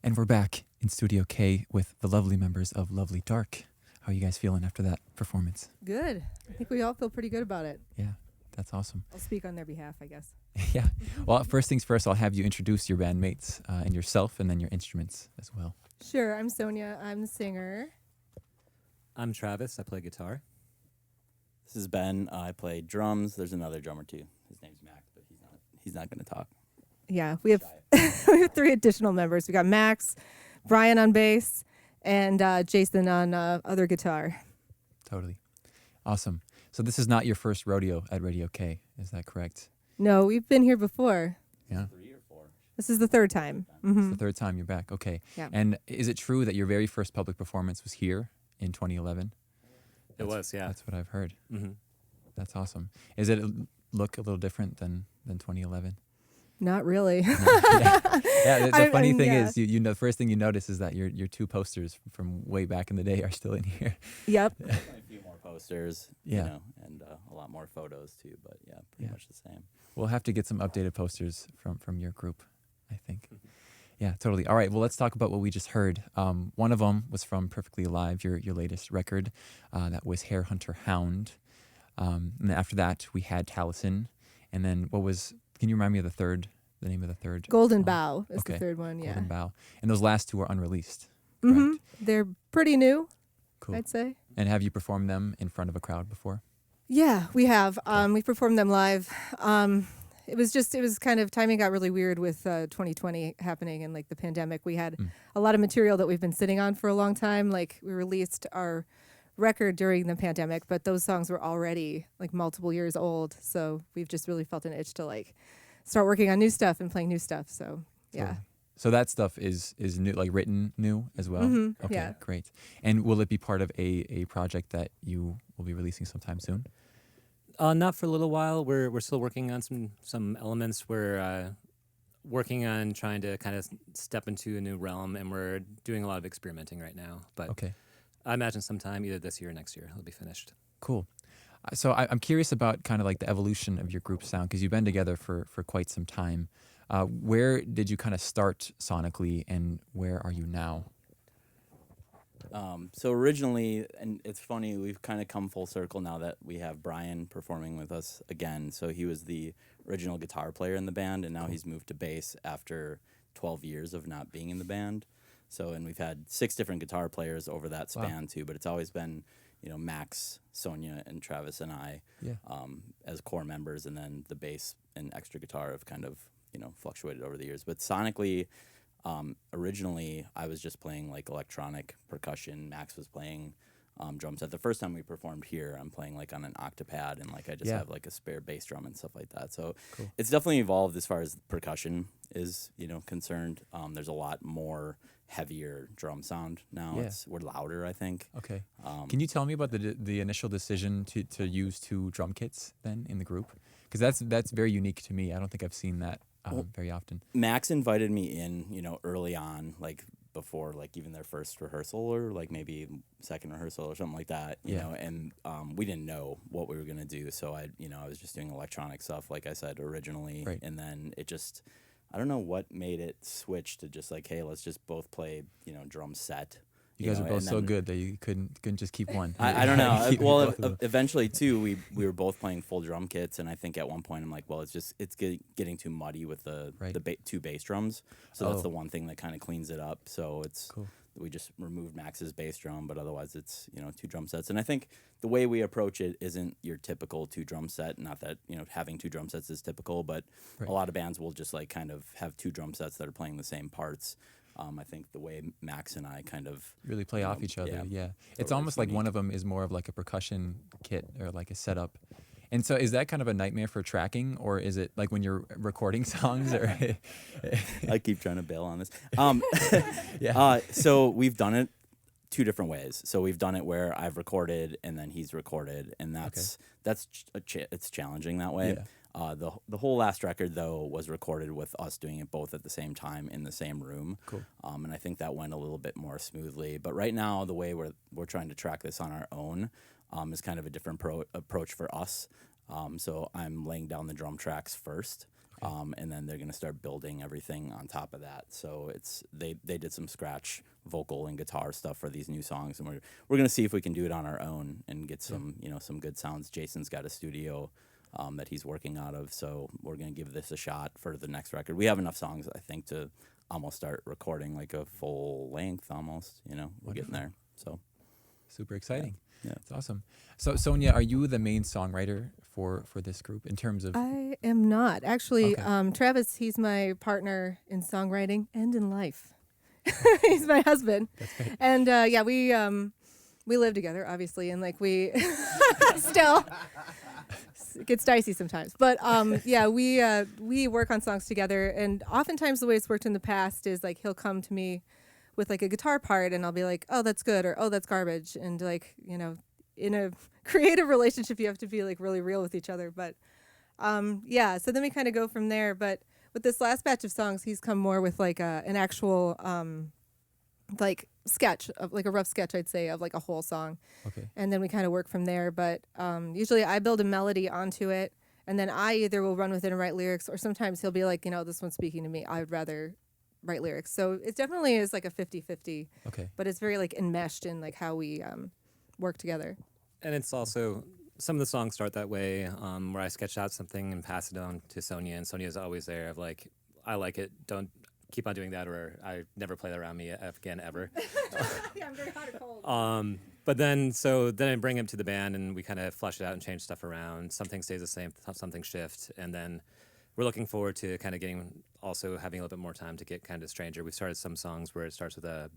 And we're back in Studio K with the lovely members of Lovely Dark. How are you guys feeling after that performance? Good. I think we all feel pretty good about it. Yeah, that's awesome. I'll speak on their behalf, I guess. Yeah. Well, first things first, I'll have you introduce your bandmates and yourself and then your instruments as well. Sure. I'm Sonia. I'm the singer. I'm Travis. I play guitar. This is Ben. I play drums. There's another drummer too. His name's Max, but he's not going to talk. Yeah, we have we have 3 additional members. We got Max, Brian on bass, and Jason on other guitar. Totally. Awesome. So this is not your first rodeo at Radio K, is that correct? No, we've been here before. Yeah. 3 or 4. This is the 3rd time. It's the 3rd time you're back. Okay. Yeah. And is it true that your very first public performance was here in 2011? It was, yeah. That's what I've heard. Mm-hmm. That's awesome. Is it look a little different than 2011? Not really. Yeah. The funny thing yeah. is, you know, the first thing you notice is that your 2 posters from way back in the day are still in here. Yep. A few more posters, Yeah. you know, and a lot more photos too. But yeah, pretty much the same. We'll have to get some updated posters from your group, I think. Yeah, totally. All right, well, let's talk about what we just heard. One of them was from Perfectly Alive, your latest record. That was Hare Hunter Hound. And then after that, we had Taliesin. And then can you remind me of the name of the third? Golden song? Bough is Okay. the 3rd one. Yeah. Golden Bough. And those last 2 are unreleased. Mm-hmm. Correct? They're pretty new, Cool. I'd say. And have you performed them in front of a crowd before? Yeah, we have. We performed them live. It was kind of timing got really weird with 2020 happening and like the pandemic. We had a lot of material that we've been sitting on for a long time. Like we released our record during the pandemic, but those songs were already like multiple years old. So we've just really felt an itch to like start working on new stuff and playing new stuff. So yeah. Totally. So that stuff is new, like written new as well? Mhm, Okay, yeah. great. And will it be part of a project that you will be releasing sometime soon? Not for a little while. We're still working on some elements. We're working on trying to kind of step into a new realm, and we're doing a lot of experimenting right now. But Okay. I imagine sometime either this year or next year it'll be finished. Cool. So I'm curious about kind of like the evolution of your group sound, because you've been together for quite some time. Where did you kind of start sonically, and where are you now? So originally, and it's funny, we've kind of come full circle now that we have Brian performing with us again. So he was the original guitar player in the band, and now he's moved to bass after 12 years of not being in the band. So, and we've had 6 different guitar players over that span too, but it's always been, you know, Max, Sonia, and Travis and I as core members, and then the bass and extra guitar have kind of, you know, fluctuated over the years. But sonically, originally I was just playing like electronic percussion. Max was playing drum set. The first time we performed here, I'm playing like on an octopad, and like I just have like a spare bass drum and stuff like that. So it's definitely evolved as far as percussion is, you know, concerned. There's a lot more heavier drum sound now. Yeah. We're louder, I think. Okay. Can you tell me about the initial decision to use 2 drum kits then in the group? Because that's very unique to me. I don't think I've seen that very often. Max invited me in, you know, early on, like before like even their first rehearsal or like maybe second rehearsal or something like that, you know, and we didn't know what we were going to do. So I was just doing electronic stuff, like I said, originally. Right. And then it just, I don't know what made it switch to just like, hey, let's just both play, you know, drum set. You guys know, are both and so then- good that you couldn't just keep one. I don't know. Keep Well, both of them. eventually too, we were both playing full drum kits, and I think at one point I'm like, well, it's getting too muddy with the 2 bass drums. So that's the one thing that kind of cleans it up. So it's we just removed Max's bass drum, but otherwise it's, you know, 2 drum sets. And I think the way we approach it isn't your typical 2 drum set. Not that, you know, having 2 drum sets is typical, but a lot of bands will just like kind of have 2 drum sets that are playing the same parts. I think the way Max and I kind of really play off each other. Yeah. It's totally almost like one of them is more of like a percussion kit or like a setup. And so is that kind of a nightmare for tracking, or is it like when you're recording songs? Or I keep trying to bail on this. Yeah. So we've done it 2 different ways. So we've done it where I've recorded and then he's recorded, and it's challenging that way. Yeah. The whole last record though was recorded with us doing it both at the same time in the same room. Cool. And I think that went a little bit more smoothly. But right now the way we're trying to track this on our own is kind of a different approach for us. So I'm laying down the drum tracks first. And then they're going to start building everything on top of that. So they did some scratch vocal and guitar stuff for these new songs, and we're going to see if we can do it on our own and get some some good sounds. Jason's got a studio that he's working out of, so we're going to give this a shot for the next record. We have enough songs, I think, to almost start recording like a full length almost. We're getting there. So super exciting. Yeah. It's awesome. So Sonia, are you the main songwriter for this group in terms of? I am not. Actually, Okay. Travis, he's my partner in songwriting and in life. He's my husband. That's great. And we live together, obviously, and like we still it gets dicey sometimes. But we work on songs together, and oftentimes the way it's worked in the past is like he'll come to me with like a guitar part, and I'll be like, "Oh, that's good," or "Oh, that's garbage," and like in a creative relationship, you have to be like really real with each other. But so then we kind of go from there. But with this last batch of songs, he's come more with like an actual like sketch of like a rough sketch, I'd say, of like a whole song. Okay. And then we kind of work from there. But usually I build a melody onto it, and then I either will run with it and write lyrics, or sometimes he'll be like, this one's speaking to me, I'd rather write lyrics. So it definitely is like a 50-50. Okay. But it's very like enmeshed in like how we work together. And it's also, some of the songs start that way, where I sketch out something and pass it on to Sonia, and Sonia's always there of like, I like it, don't keep on doing that, or I never play that around me again, ever. Yeah, I'm very hot or cold. But then I bring him to the band, and we kind of flesh it out and change stuff around. Something stays the same, something shifts, and then we're looking forward to kind of having a little bit more time to get kind of stranger. We've started some songs where it starts with a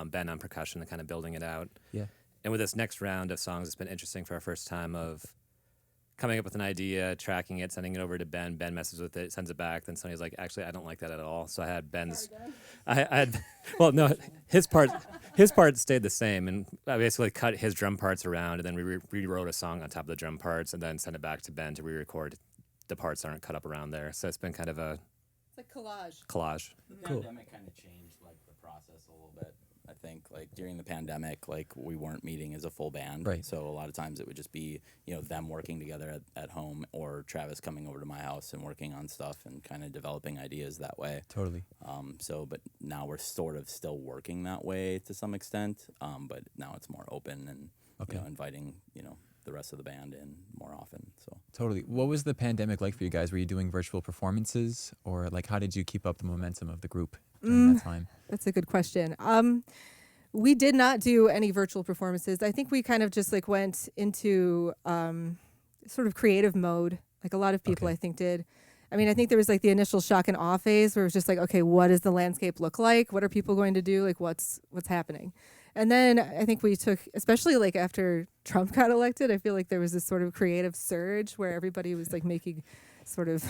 Ben on percussion and kind of building it out. Yeah. And with this next round of songs, it's been interesting for our first time of coming up with an idea, tracking it, sending it over to Ben. Ben messes with it, sends it back. Then Sonny's like, actually, I don't like that at all. So I had Ben's. Well, no, his part stayed the same, and I basically cut his drum parts around, and then we rewrote a song on top of the drum parts, and then sent it back to Ben to re-record the parts that aren't cut up around there. So it's been kind of a It's like collage. The Cool. pandemic kind of changed like the process a little bit. I think like during the pandemic, like we weren't meeting as a full band, Right. So a lot of times it would just be them working together at home, or Travis coming over to my house and working on stuff and kind of developing ideas that way. Totally. But now we're sort of still working that way to some extent. But now it's more open and Okay. inviting the rest of the band in more often. So Totally. What was the pandemic like for you guys? Were you doing virtual performances, or like how did you keep up the momentum of the group during that time? That's a good question. We did not do any virtual performances. I think we kind of just like went into sort of creative mode, like a lot of people Okay. I think did. I mean, I think there was like the initial shock and awe phase where it was just like, okay, what does the landscape look like? What are people going to do? Like what's happening? And then I think we took, especially like after Trump got elected, I feel like there was this sort of creative surge where everybody was like making sort of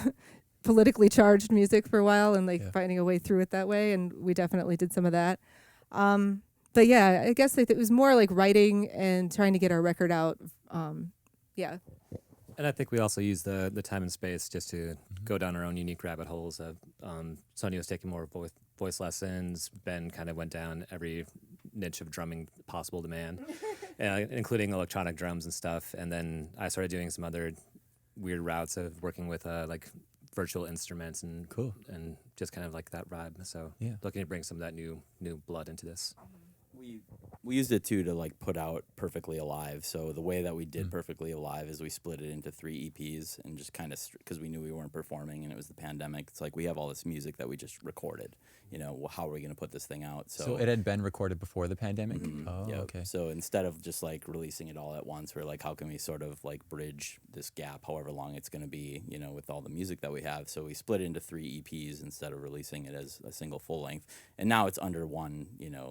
politically charged music for a while and like finding a way through it that way. And we definitely did some of that. But yeah, I guess it was more like writing and trying to get our record out. Yeah. And I think we also use the time and space just to go down our own unique rabbit holes. Sonia was taking more voice lessons. Ben kind of went down every niche of drumming possible to man, including electronic drums and stuff. And then I started doing some other weird routes of working with like virtual instruments and Cool. and just kind of like that vibe. So Yeah. looking to bring some of that new blood into this. we used it too to like put out Perfectly Alive. So the way that we did Perfectly Alive is we split it into 3 EPs and just kind of because we knew we weren't performing and it was the pandemic. It's like we have all this music that we just recorded. How are we going to put this thing out? So it had been recorded before the pandemic? Oh, Yep. okay. So instead of just like releasing it all at once, we're like, how can we sort of like bridge this gap, however long it's going to be, with all the music that we have. So we split it into 3 EPs instead of releasing it as a single full length. And now it's under one,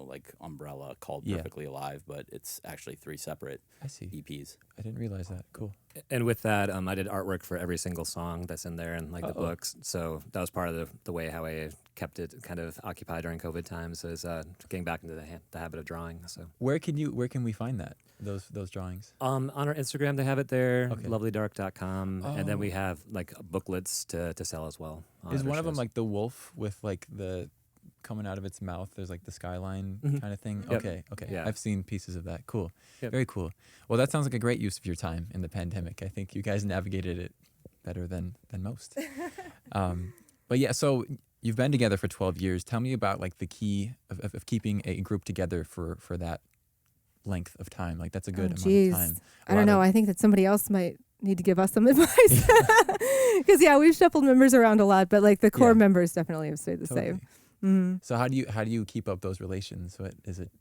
like umbrella called Perfectly Alive, but it's actually 3 separate I see. EPs. I didn't realize that. Cool. And with that, I did artwork for every single song that's in there and like the Uh-oh. books. So that was part of the way how I kept it kind of occupied during COVID times is getting back into the habit of drawing. So Where can we find that? Those drawings? on our Instagram, they have it there, Okay. lovelydark.com. And then Oh. we have like booklets to sell as well. Is at our one of them shows. like the wolf with like the coming out of its mouth? There's like the skyline Mhm. kind of thing. Yep. Okay. Yeah. I've seen pieces of that. Cool. Yep. Very cool. Well, that sounds like a great use of your time in the pandemic. I think you guys navigated it better than most. But yeah, so you've been together for 12 years. Tell me about like the key of keeping a group together for that length of time. Like that's a good amount of time. I don't know. I think that somebody else might need to give us some advice. Because we've shuffled members around a lot, but like the core members definitely have stayed the same. Mm-hmm. So how do you keep up those relations? What is it?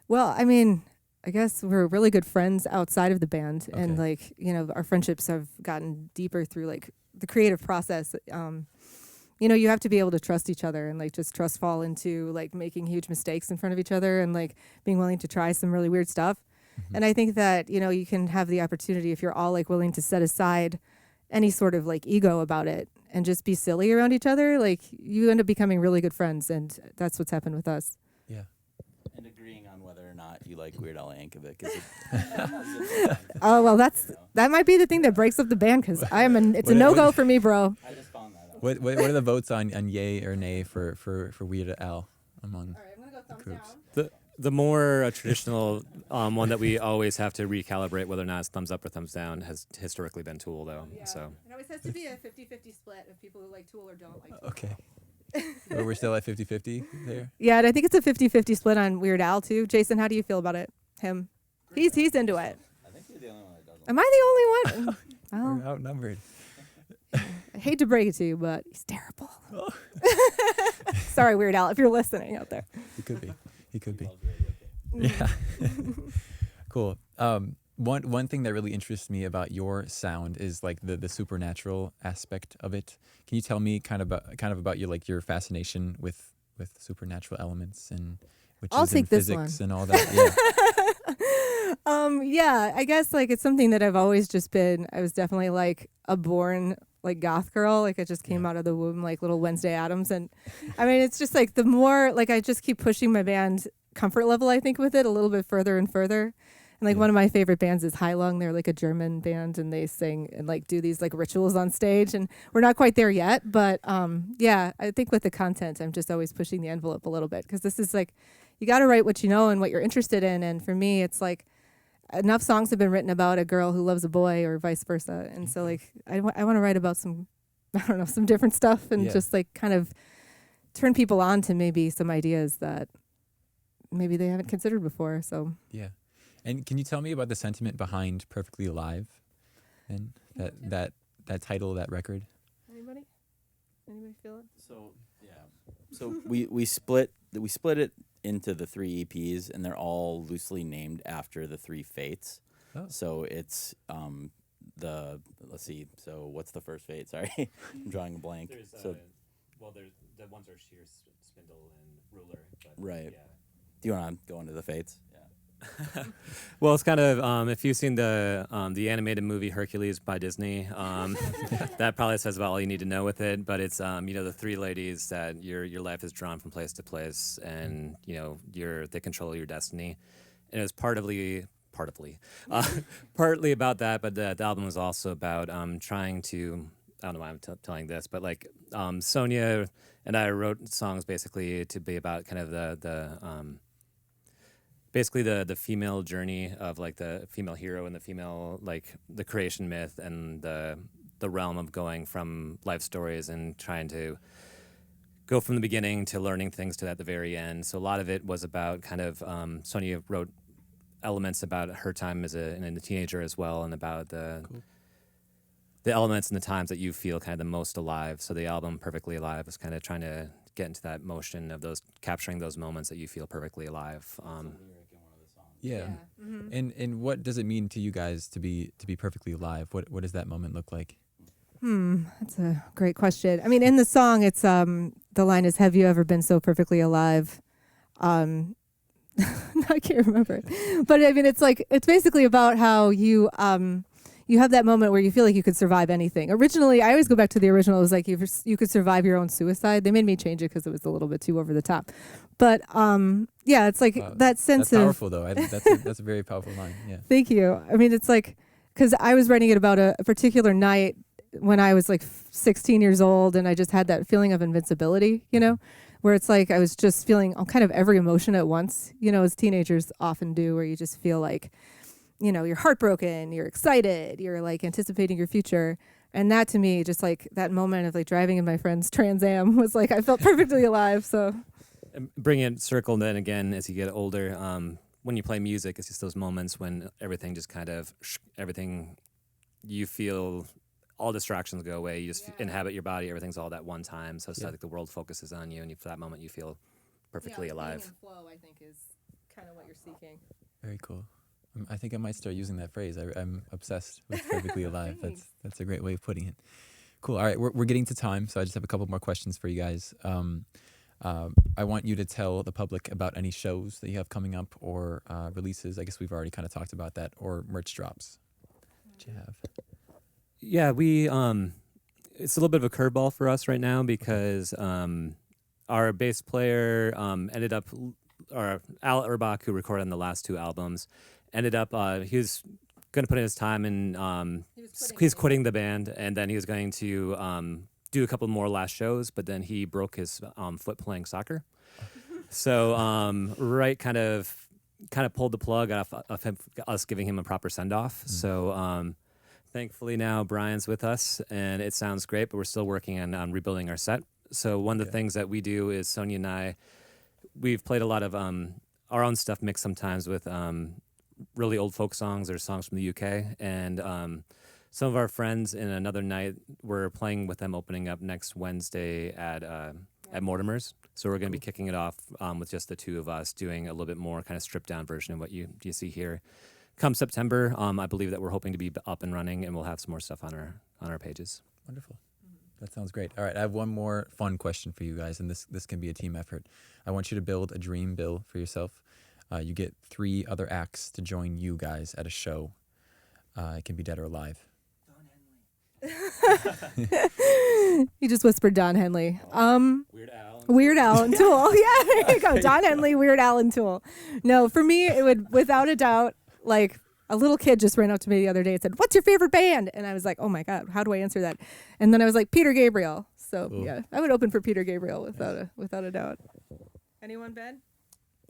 Well, I mean, I guess we're really good friends outside of the band, and like our friendships have gotten deeper through like the creative process. You have to be able to trust each other and like just trust fall into like making huge mistakes in front of each other and like being willing to try some really weird stuff. Mm-hmm. And I think that, you can have the opportunity if you're all like willing to set aside any sort of like ego about it and just be silly around each other, like you end up becoming really good friends. And that's what's happened with us. Yeah. And agreeing on whether or not you like Weird Al Yankovic. Oh, well, that might be the thing that breaks up the band because it's a no-go for me, bro. I just found that out. What are the votes on yay or nay for Weird Al among? All right, I'm gonna go thumbs groups? down. The more traditional one that we always have to recalibrate whether or not it's thumbs up or thumbs down has historically been Tool, though. Yeah. So It always has to be a 50-50 split of people who like Tool or don't like Tool. Okay. We're still at 50-50 there? Yeah, and I think it's a 50-50 split on Weird Al, too. Jason, how do you feel about it? Him? He's into it. I think you're the only one that doesn't. Am I the only one? We're Well, outnumbered. I hate to break it to you, but he's terrible. Sorry, Weird Al, if you're listening out there. He could be. He could be. Loves radio. Yeah. Cool. One thing that really interests me about your sound is like the supernatural aspect of it. Can you tell me kind of about your fascination with supernatural elements and I'll witches take and this physics one. and all that? Yeah. Yeah, I guess like it's something that I've always just been. I was definitely like a born like goth girl. Like I just came out of the womb like little Wednesday Addams, and I mean it's just like the more like I just keep pushing my band comfort level. I think with it a little bit further and further. And like one of my favorite bands is Heilung. They're like a German band, and they sing and like do these like rituals on stage. And we're not quite there yet, but yeah, I think with the content, I'm just always pushing the envelope a little bit because this is like you got to write what you know and what you're interested in. And for me, it's like enough songs have been written about a girl who loves a boy or vice versa. And so like I want to write about some different stuff and just like kind of turn people on to maybe some ideas that maybe they haven't considered before. So Yeah. And can you tell me about the sentiment behind Perfectly Alive and that title of that record? Anybody feel it? So yeah. So we split it into the 3 EPs, and they're all loosely named after the 3 fates. Oh. So it's let's see. So what's the first fate? Sorry, I'm drawing a blank. there's So the ones are sheer, spindle, and ruler. But right. Do you want to go into the fates? Well, it's kind of if you've seen the animated movie Hercules by Disney, that probably says about all you need to know with it. But it's the 3 ladies that your life is drawn from place to place, and they control your destiny. And it was partly about that, but the album was also about trying to. I don't know why I'm telling this, but like Sonia and I wrote songs basically to be about kind of basically the female journey of like the female hero and the female like the creation myth and the realm of going from life stories and trying to go from the beginning to learning things to at the very end. So a lot of it was about kind of Sonia wrote elements about her time as a teenager as well, and about the elements and the times that you feel kind of the most alive. So the album Perfectly Alive is kind of trying to get into that motion of capturing those moments that you feel perfectly alive. Yeah. Mm-hmm. And what does it mean to you guys to be perfectly alive? What does that moment look like? That's a great question. I mean, in the song, it's the line is, "Have you ever been so perfectly alive?" I can't remember it. But I mean, it's basically about how you have that moment where you feel like you could survive anything. Originally, I always go back to the original. It was like you could survive your own suicide. They made me change it because it was a little bit too over the top. But yeah, it's like that sense that's powerful, though. That's a very powerful line. Yeah. Thank you. I mean, it's like because I was writing it about a particular night when I was like 16 years old, and I just had that feeling of invincibility, where it's like I was just feeling kind of every emotion at once, as teenagers often do, where you just feel like, you're heartbroken, you're excited, you're like anticipating your future. And that to me, just like that moment of like driving in my friend's Trans Am was like I felt perfectly alive. So And bring it circle then again as you get older. When you play music, it's just those moments when everything just kind of everything you feel. All distractions go away. You just inhabit your body. Everything's all that one time. So it's like the world focuses on you, and for that moment, you feel perfectly alive. Being in flow, I think, is kind of what you're seeking. Very cool. I think I might start using that phrase. I'm obsessed with perfectly alive. That's a great way of putting it. Cool. All right, we're getting to time, so I just have a couple more questions for you guys. I want you to tell the public about any shows that you have coming up or releases. I guess we've already kind of talked about that, or merch drops that you have. Yeah, we it's a little bit of a curveball for us right now because our bass player ended up, or Al Urbach, who recorded on the last 2 albums, ended up he was going to put in his time and he's quitting the band, and then he was going to do a couple more last shows, but then he broke his foot playing soccer. So kind of pulled the plug off of us giving him a proper send off. So. Thankfully now Brian's with us, and it sounds great, but we're still working on rebuilding our set. So one of the things that we do is Sonia and I, we've played a lot of our own stuff mixed sometimes with really old folk songs or songs from the UK. And some of our friends in another night, we're playing with them opening up next Wednesday at Mortimer's. So we're going to be kicking it off with just the 2 of us doing a little bit more kind of stripped down version of what you see here. Come September, I believe that we're hoping to be up and running, and we'll have some more stuff on our pages. Wonderful. That sounds great. All right, I have one more fun question for you guys, and this can be a team effort. I want you to build a dream bill for yourself. You get 3 other acts to join you guys at a show. It can be dead or alive. You just whispered Don Henley. Weird Al and Tool. Yeah, there you go. Don Henley, Weird Al, and Tool. No, for me, it would, without a doubt, like a little kid just ran up to me the other day and said, "What's your favorite band?" And I was like, "Oh my God, how do I answer that?" And then I was like, Peter Gabriel. So yeah, I would open for Peter Gabriel without a doubt. Anyone, Ben?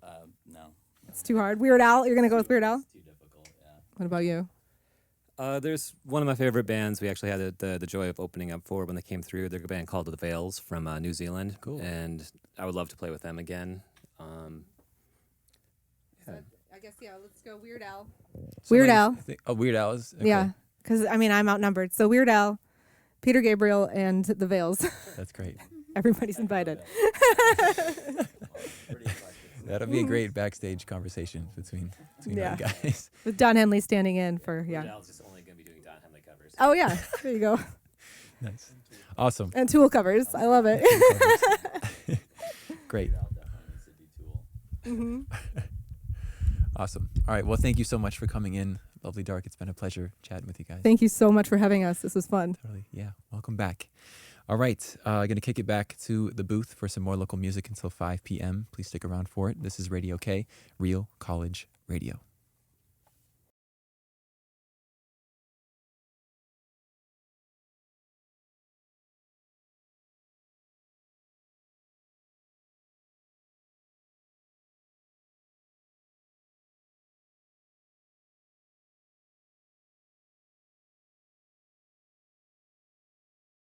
No. It's too hard. Weird Al. You're gonna go with Weird Al? Too difficult. Yeah. What about you? There's one of my favorite bands we actually had the joy of opening up for when they came through. They're a band called The Veils from New Zealand. Cool. And I would love to play with them again. I guess, yeah, let's go Weird Al. Weird Al is? Okay. Yeah, because, I mean, I'm outnumbered. So Weird Al, Peter Gabriel, and The Veils. That's great. Everybody's invited. That'll be a great backstage conversation between you guys. With Don Henley standing in for, Weird Al's just only going to be doing Don Henley covers. Oh, yeah. There you go. Nice. Awesome. And Tool covers. I love it. Great. Mm-hmm. Awesome. All right. Well, thank you so much for coming in. Lovely Dark. It's been a pleasure chatting with you guys. Thank you so much for having us. This was fun. Totally. Yeah. Welcome back. All right. Going to kick it back to the booth for some more local music until 5 p.m. Please stick around for it. This is Radio K, Real College Radio.